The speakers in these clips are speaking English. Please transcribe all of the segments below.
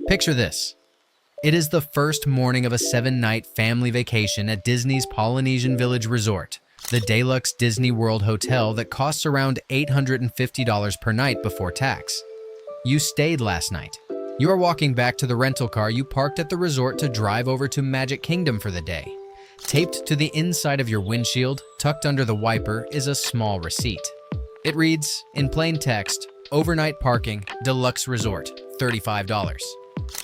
Picture this. It is the first morning of a 7-night family vacation at Disney's Polynesian Village Resort, the deluxe Disney World hotel that costs around $850 per night before tax. You stayed last night. You are walking back to the rental car you parked at the resort to drive over to Magic Kingdom for the day. Taped to the inside of your windshield, tucked under the wiper, is a small receipt. It reads, in plain text, overnight parking, deluxe resort, $35.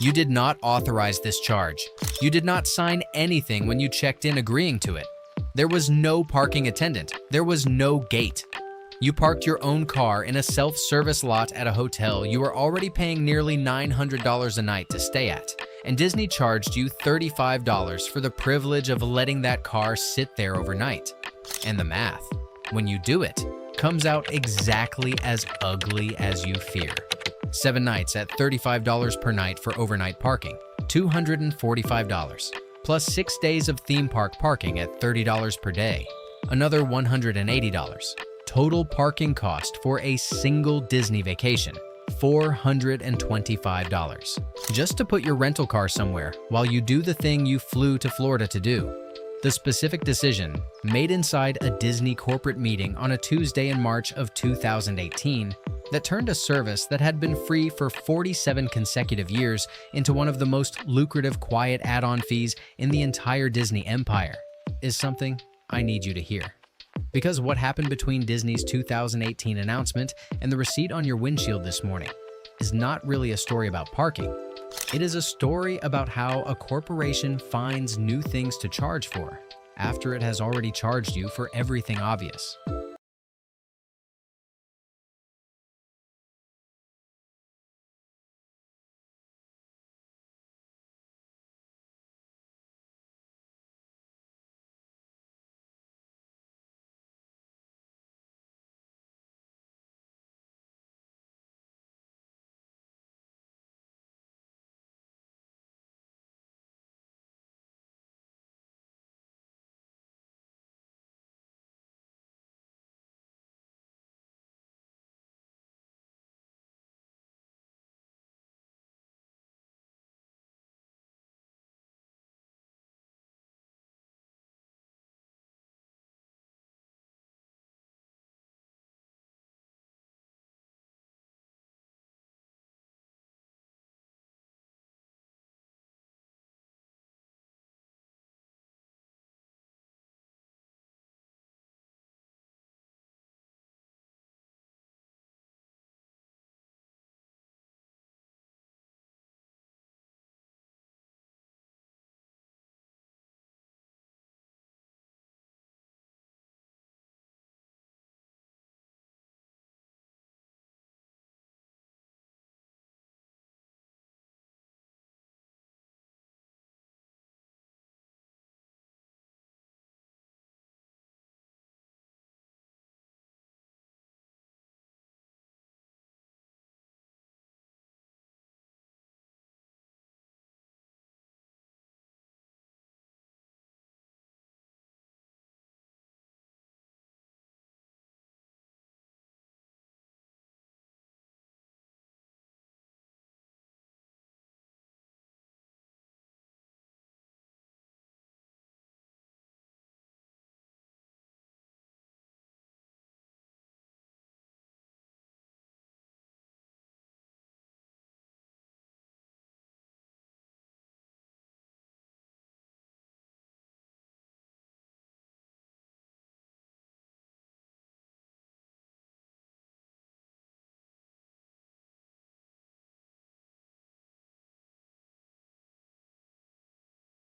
You did not authorize this charge. You did not sign anything when you checked in agreeing to it. There was no parking attendant. There was no gate. You parked your own car in a self-service lot at a hotel you were already paying nearly $900 a night to stay at, and Disney charged you $35 for the privilege of letting that car sit there overnight. And the math, when you do it, comes out exactly as ugly as you fear. 7 nights at $35 per night for overnight parking, $245, plus 6 days of theme park parking at $30 per day, another $180. Total parking cost for a single Disney vacation, $425. Just to put your rental car somewhere while you do the thing you flew to Florida to do. The specific decision, made inside a Disney corporate meeting on a Tuesday in March of 2018, that turned a service that had been free for 47 consecutive years into one of the most lucrative quiet add-on fees in the entire Disney empire, is something I need you to hear. Because what happened between Disney's 2018 announcement and the receipt on your windshield this morning is not really a story about parking. It is a story about how a corporation finds new things to charge for after it has already charged you for everything obvious.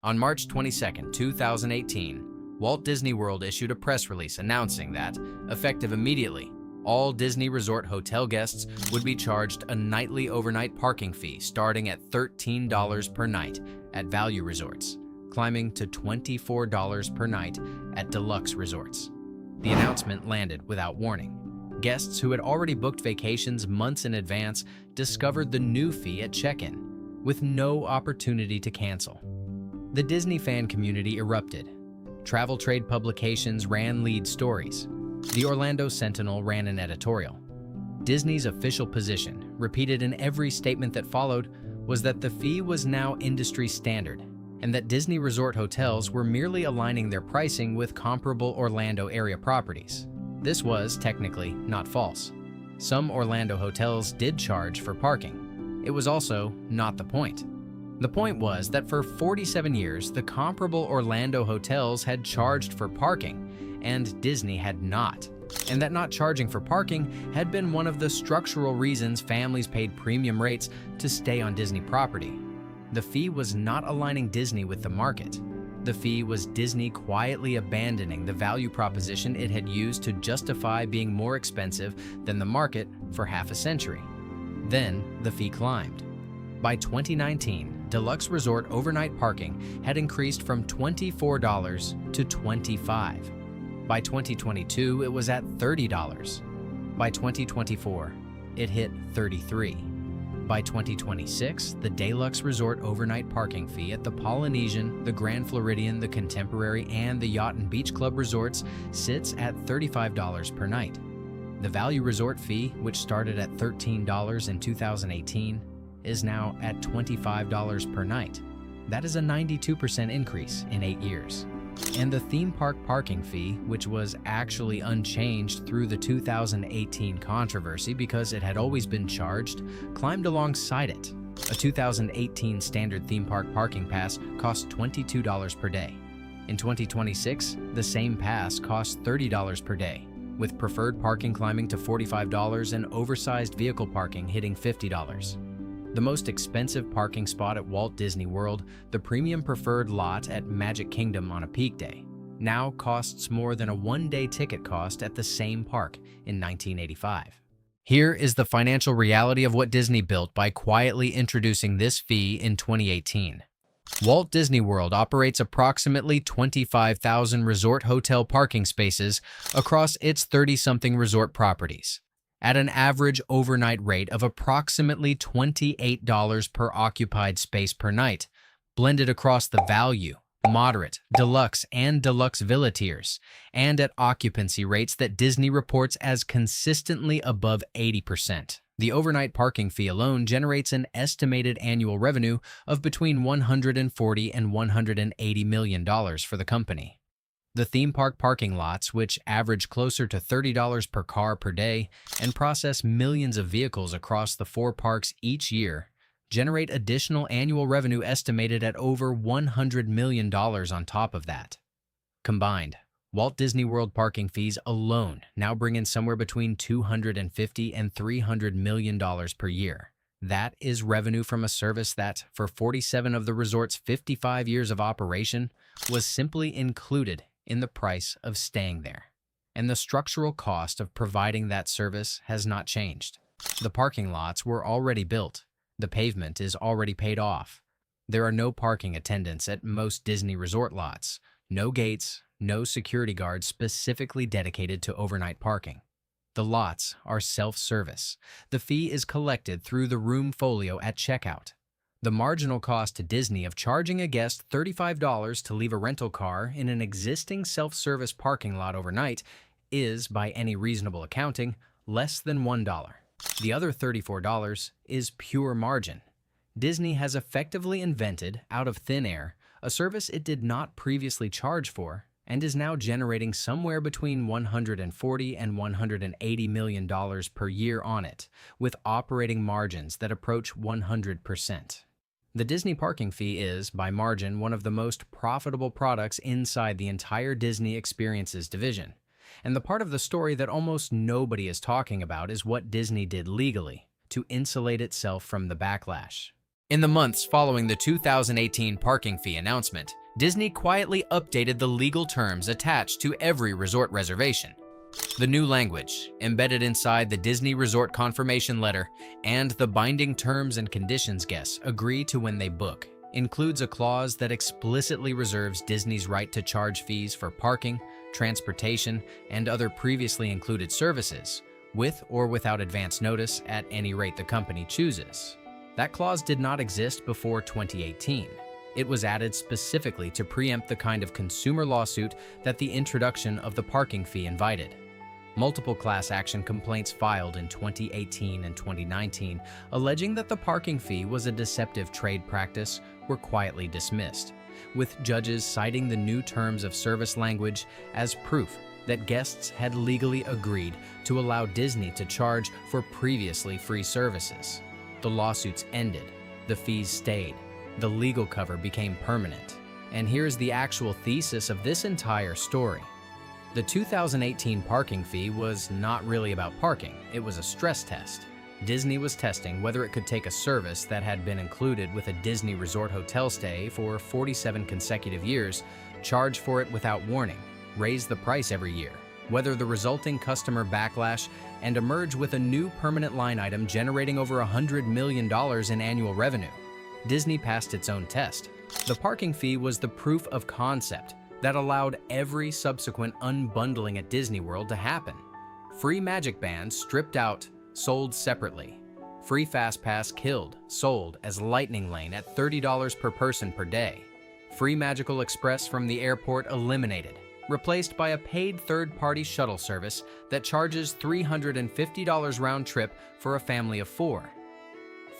On March 22, 2018, Walt Disney World issued a press release announcing that, effective immediately, all Disney Resort hotel guests would be charged a nightly overnight parking fee starting at $13 per night at value resorts, climbing to $24 per night at deluxe resorts. The announcement landed without warning. Guests who had already booked vacations months in advance discovered the new fee at check-in, with no opportunity to cancel. The Disney fan community erupted. Travel trade publications ran lead stories. The Orlando Sentinel ran an editorial. Disney's official position, repeated in every statement that followed, was that the fee was now industry standard, and that Disney resort hotels were merely aligning their pricing with comparable Orlando area properties. This was technically not false. Some Orlando hotels did charge for parking. It was also not the point. The point was that for 47 years, the comparable Orlando hotels had charged for parking, and Disney had not. And that not charging for parking had been one of the structural reasons families paid premium rates to stay on Disney property. The fee was not aligning Disney with the market. The fee was Disney quietly abandoning the value proposition it had used to justify being more expensive than the market for half a century. Then the fee climbed. By 2019, deluxe resort overnight parking had increased from $24 to $25. By 2022, it was at $30. By 2024, it hit $33. By 2026, the deluxe resort overnight parking fee at the Polynesian, the Grand Floridian, the Contemporary, and the Yacht and Beach Club resorts sits at $35 per night. The value resort fee, which started at $13 in 2018, is now at $25 per night. That is a 92% increase in 8 years. And the theme park parking fee, which was actually unchanged through the 2018 controversy because it had always been charged, climbed alongside it. A 2018 standard theme park parking pass cost $22 per day. In 2026, the same pass costs $30 per day, with preferred parking climbing to $45 and oversized vehicle parking hitting $50. The most expensive parking spot at Walt Disney World, the premium preferred lot at Magic Kingdom on a peak day, now costs more than a one-day ticket cost at the same park in 1985. Here is the financial reality of what Disney built by quietly introducing this fee in 2018. Walt Disney World operates approximately 25,000 resort hotel parking spaces across its 30-something resort properties, at an average overnight rate of approximately $28 per occupied space per night, blended across the value, moderate, deluxe, and deluxe villa tiers, and at occupancy rates that Disney reports as consistently above 80%. The overnight parking fee alone generates an estimated annual revenue of between $140 and $180 million for the company. The theme park parking lots, which average closer to $30 per car per day and process millions of vehicles across the 4 parks each year, generate additional annual revenue estimated at over $100 million on top of that. Combined, Walt Disney World parking fees alone now bring in somewhere between $250 and $300 million per year. That is revenue from a service that, for 47 of the resort's 55 years of operation, was simply included in the price of staying there. And the structural cost of providing that service has not changed. The parking lots were already built. The pavement is already paid off. There are no parking attendants at most Disney resort lots, no gates, no security guards specifically dedicated to overnight parking. The lots are self-service. The fee is collected through the room folio at checkout. The marginal cost to Disney of charging a guest $35 to leave a rental car in an existing self-service parking lot overnight is, by any reasonable accounting, less than $1. The other $34 is pure margin. Disney has effectively invented, out of thin air, a service it did not previously charge for and is now generating somewhere between $140 and $180 million per year on it, with operating margins that approach 100%. The Disney parking fee is, by margin, one of the most profitable products inside the entire Disney Experiences division. And the part of the story that almost nobody is talking about is what Disney did legally to insulate itself from the backlash. In the months following the 2018 parking fee announcement, Disney quietly updated the legal terms attached to every resort reservation. The new language, embedded inside the Disney Resort Confirmation Letter and the binding terms and conditions guests agree to when they book, includes a clause that explicitly reserves Disney's right to charge fees for parking, transportation, and other previously included services, with or without advance notice at any rate the company chooses. That clause did not exist before 2018. It was added specifically to preempt the kind of consumer lawsuit that the introduction of the parking fee invited. Multiple class action complaints filed in 2018 and 2019, alleging that the parking fee was a deceptive trade practice, were quietly dismissed, with judges citing the new terms of service language as proof that guests had legally agreed to allow Disney to charge for previously free services. The lawsuits ended, the fees stayed, the legal cover became permanent. And here's the actual thesis of this entire story. The 2018 parking fee was not really about parking, it was a stress test. Disney was testing whether it could take a service that had been included with a Disney resort hotel stay for 47 consecutive years, charge for it without warning, raise the price every year, weather the resulting customer backlash, and emerge with a new permanent line item generating over $100 million in annual revenue. Disney passed its own test. The parking fee was the proof of concept that allowed every subsequent unbundling at Disney World to happen. Free Magic Bands stripped out, sold separately. Free Fast Pass killed, sold as Lightning Lane at $30 per person per day. Free Magical Express from the airport eliminated, replaced by a paid third-party shuttle service that charges $350 round trip for a family of 4.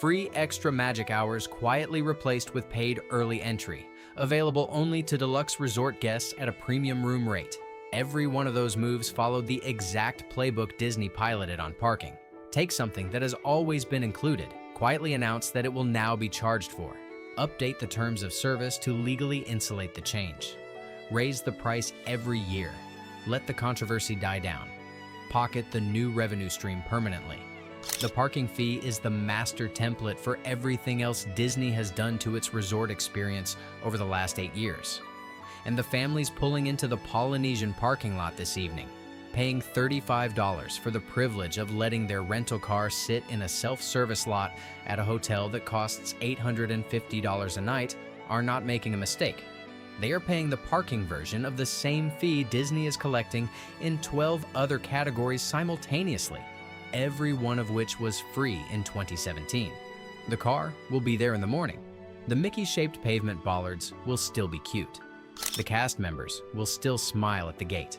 Free Extra Magic Hours quietly replaced with paid early entry, available only to deluxe resort guests at a premium room rate. Every one of those moves followed the exact playbook Disney piloted on parking. Take something that has always been included, quietly announce that it will now be charged for. Update the terms of service to legally insulate the change. Raise the price every year. Let the controversy die down. Pocket the new revenue stream permanently. The parking fee is the master template for everything else Disney has done to its resort experience over the last 8 years. And the families pulling into the Polynesian parking lot this evening, paying $35 for the privilege of letting their rental car sit in a self-service lot at a hotel that costs $850 a night, are not making a mistake. They are paying the parking version of the same fee Disney is collecting in 12 other categories simultaneously, every one of which was free in 2017. The car will be there in the morning. The Mickey-shaped pavement bollards will still be cute. The cast members will still smile at the gate.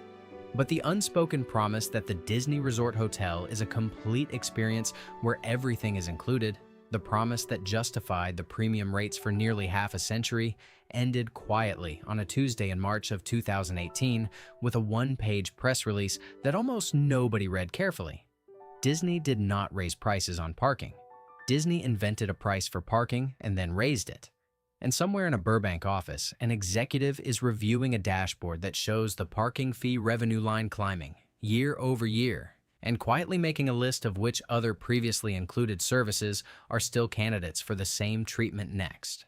But the unspoken promise that the Disney Resort Hotel is a complete experience where everything is included, the promise that justified the premium rates for nearly half a century, ended quietly on a Tuesday in March of 2018 with a one-page press release that almost nobody read carefully. Disney did not raise prices on parking. Disney invented a price for parking and then raised it. And somewhere in a Burbank office, an executive is reviewing a dashboard that shows the parking fee revenue line climbing year over year, and quietly making a list of which other previously included services are still candidates for the same treatment next.